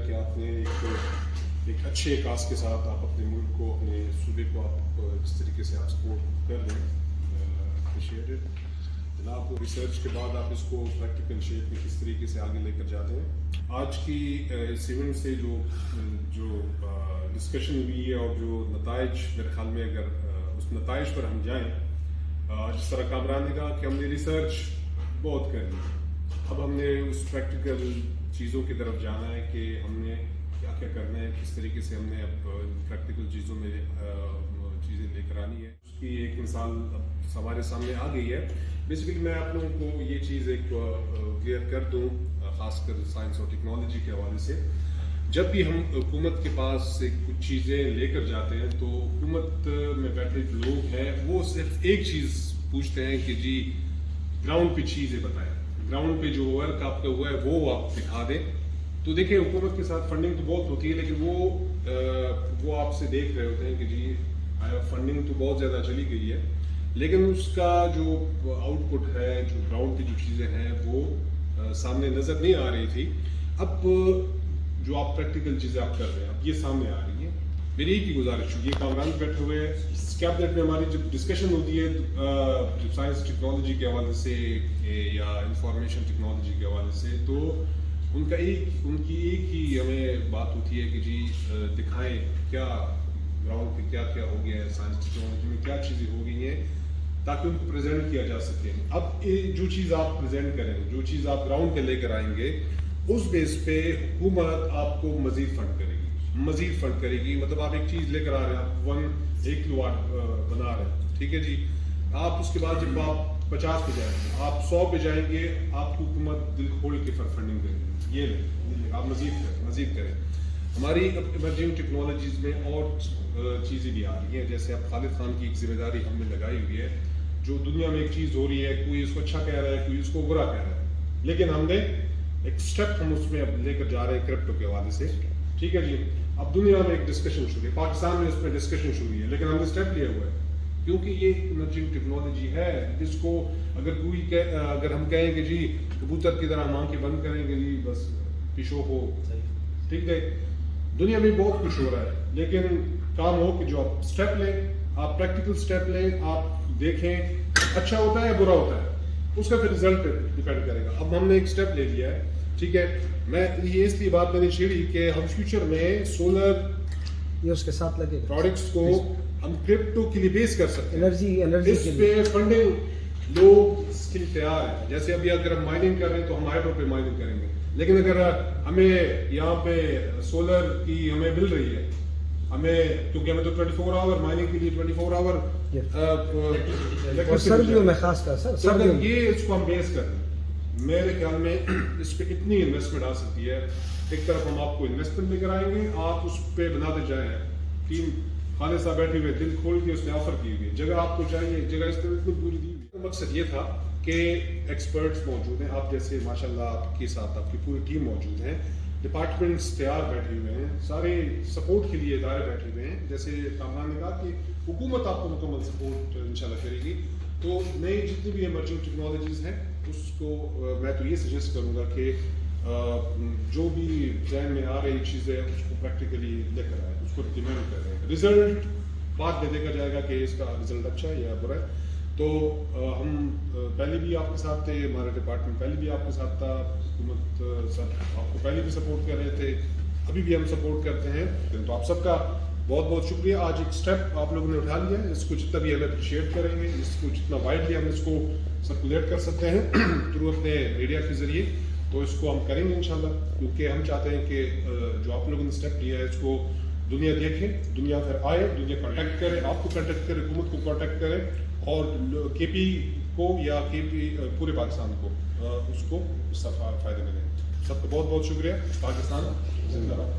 کہ آپ نے ایک اچھے کاس کے ساتھ آپ اپنے ملک کو اپنے صوبے کو آپ جس طریقے سے آپ سپورٹ کر رہے ہیں اپریشیٹڈ جناب. ریسرچ کے بعد آپ اس کو پریکٹیکل شیپ میں کس طریقے سے آگے لے کر جاتے ہیں. آج کی اس ایونٹ سے جو ڈسکشن ہوئی ہے اور جو نتائج میرے خیال میں اگر اس نتائج پر ہم جائیں جس طرح کامران نے کہا کہ ہم نے ریسرچ بہت کر لی, اب ہم نے اس پریکٹیکل چیزوں کی طرف جانا ہے کہ ہم نے کیا کیا کرنا ہے, کس طریقے سے ہم نے اب پریکٹیکل چیزوں میں چیزیں لے کر آنی ہے. اس کی ایک مثال اب ہمارے سامنے آ گئی ہے. بیسیکلی میں آپ لوگوں کو یہ چیز ایک کلیئر کر دوں, خاص کر سائنس اور ٹیکنالوجی کے حوالے سے. جب بھی ہم حکومت کے پاس سے کچھ چیزیں لے کر جاتے ہیں تو حکومت میں بیٹھے لوگ ہیں وہ صرف ایک چیز پوچھتے ہیں کہ جی گراؤنڈ پہ چیزیں بتائیں, گراؤنڈ پہ جو ورک آپ کا ہوا ہے وہ آپ دکھا دیں. تو دیکھیں حکومت کے ساتھ فنڈنگ تو بہت ہوتی ہے, لیکن وہ آپ سے دیکھ رہے ہوتے ہیں کہ جی فنڈنگ تو بہت زیادہ چلی گئی ہے, لیکن اس کا جو آؤٹ پٹ ہے, جو گراؤنڈ کی جو چیزیں ہیں وہ سامنے نظر نہیں آ رہی تھی. اب جو آپ پریکٹیکل چیزیں آپ کر رہے ہیں اب یہ سامنے آ رہی ہیں. میری ایک ہی گزارش ہوگی, کامران بیٹھے ہوئے کیبنٹ میں ہماری جب ڈسکشن ہوتی ہے جو سائنس ٹیکنالوجی کے حوالے سے یا انفارمیشن ٹیکنالوجی کے حوالے سے, تو ان کی ایک ہی ہمیں بات ہوتی ہے کہ جی دکھائیں کیا گراؤنڈ پہ کیا کیا ہو گیا ہے, سائنس ٹیکنالوجی میں کیا چیزیں ہو گئی ہیں تاکہ ان کو پریزنٹ کیا جا سکے. اب جو چیز آپ پریزنٹ کریں, جو چیز آپ گراؤنڈ پہ لے کر آئیں گے, اس بیس پہ حکومت آپ کو مزید فنڈ کرے گی. مطلب آپ ایک چیز لے کر آ رہے ہیں, آپ 1 کلو بنا رہے ہیں, ٹھیک ہے جی, آپ اس کے بعد جب آپ 50 پہ جائیں گے, آپ 100 پہ جائیں گے, آپ کو حکومت دل کھول کے فنڈنگ دے گی. یہ لیں آپ مزید کریں. ہماری ایمرجنگ ٹیکنالوجیز میں اور چیزیں بھی آ رہی ہیں, جیسے اب خالد خان کی ایک ذمہ داری ہم نے لگائی ہوئی ہے. جو دنیا میں ایک چیز ہو رہی ہے, کوئی اس کو اچھا کہہ رہا ہے, کوئی اس کو برا کہہ رہا ہے, لیکن ہم نے ایک اسٹیپ ہم اس میں اب لے کر جا رہے ہیں کرپٹو کے حوالے سے, ٹھیک ہے جی. اب دنیا میں ایک ڈسکشن شروع ہے, پاکستان میں اس میں ڈسکشن شروع ہے, لیکن ہم نے اسٹیپ لیا ہوا ہے کیونکہ یہ ایمرجنگ ٹیکنالوجی ہے. اس کو اگر ہم کہیں کہ جی کبوتر کی طرح ہم آنکھیں بند کریں گے جی بس پیشو ہو, ٹھیک ہے, دنیا میں بہت کچھ ہو رہا ہے, لیکن کام ہو کہ جو آپ اسٹیپ لیں, آپ پریکٹیکل اسٹیپ لیں, آپ دیکھیں اچھا ہوتا ہے یا برا ہوتا ہے, اس کا پھر رزلٹ ڈپینڈ کرے گا. اب ہم نے ایک اسٹیپ لے لیا ہے, ٹھیک ہے. میں یہ اس لیے بات میں نے چھیڑی کہ ہم فیوچر میں سولر یہ اس کے ساتھ لگے پروڈکٹس کو ہم کرپٹو کے لیے بیس کر سکتے ہیں. انرجی اس پہ فنڈنگ لوگ اس کے لیے تیار ہیں. جیسے ابھی اگر ہم مائننگ کر رہے ہیں تو ہم ہائیڈرو پہ مائننگ کریں گے, لیکن اگر ہمیں یہاں پہ سولر کی ہمیں مل رہی ہے, ہمیں کیونکہ ہمیں تو 24 آور مائننگ کے لیے 24 آور سردیوں میں خاص کر سر یہ اس کو ہم بیس کر دیں. میرے خیال میں اس پہ اتنی انویسٹمنٹ آ سکتی ہے. ایک طرف ہم آپ کو انویسٹمنٹ لے کر آئیں گے, آپ اس پہ بناتے جائیں. ٹیم خالد صاحب بیٹھے ہوئے, دل کھول کے اس نے آفر کی ہوئی, جگہ آپ کو چاہیے, جگہ اس طرح پوری دی ہوئی. مقصد یہ تھا کہ ایکسپرٹس موجود ہیں, آپ جیسے ماشاءاللہ آپ کے ساتھ آپ کی پوری ٹیم موجود ہیں, ڈپارٹمنٹس تیار بیٹھے ہوئے ہیں, سارے سپورٹ کے لیے ادارے بیٹھے ہوئے ہیں. جیسے کامران نے کہا کہ حکومت آپ کو مکمل سپورٹ انشاءاللہ کرے گی. تو نئی جتنی بھی ایمرجنگ ٹیکنالوجیز ہیں اس کو میں تو یہ سجیسٹ کروں گا کہ جو بھی ذہن میں آ رہی چیزیں اس کو پریکٹیکلی لے کر آئے, اس کو امپلیمنٹ کریں. رزلٹ بعد میں دیکھا جائے گا کہ اس کا رزلٹ اچھا ہے یا برا ہے. تو ہم پہلے بھی آپ کے ساتھ تھے, ہمارا ڈپارٹمنٹ پہلے بھی آپ کے ساتھ تھا, حکومت سب آپ کو پہلے بھی سپورٹ کر رہے تھے, ابھی بھی ہم سپورٹ کرتے ہیں. تو آپ سب کا بہت بہت شکریہ. آج ایک اسٹیپ آپ لوگوں نے اٹھا لیا ہے, اس کو جتنا بھی ہم اپریشیٹ کریں گے, اس کو جتنا وائڈلی ہم اس کو سرکولیٹ کر سکتے ہیں تھرو اپنے میڈیا کے ذریعے, تو اس کو ہم کریں گے انشاءاللہ. کیونکہ ہم چاہتے ہیں کہ جو آپ لوگوں نے اسٹیپ لیا ہے اس کو دنیا دیکھے, دنیا پھر آئے, دنیا کانٹیکٹ کرے, آپ کو کانٹیکٹ کرے, حکومت کو کانٹیکٹ کرے, اور کے پی کو یا کے پی پورے پاکستان کو اس کو اس سے فائدہ ملے. سب کو بہت بہت شکریہ. پاکستان زندہ باد.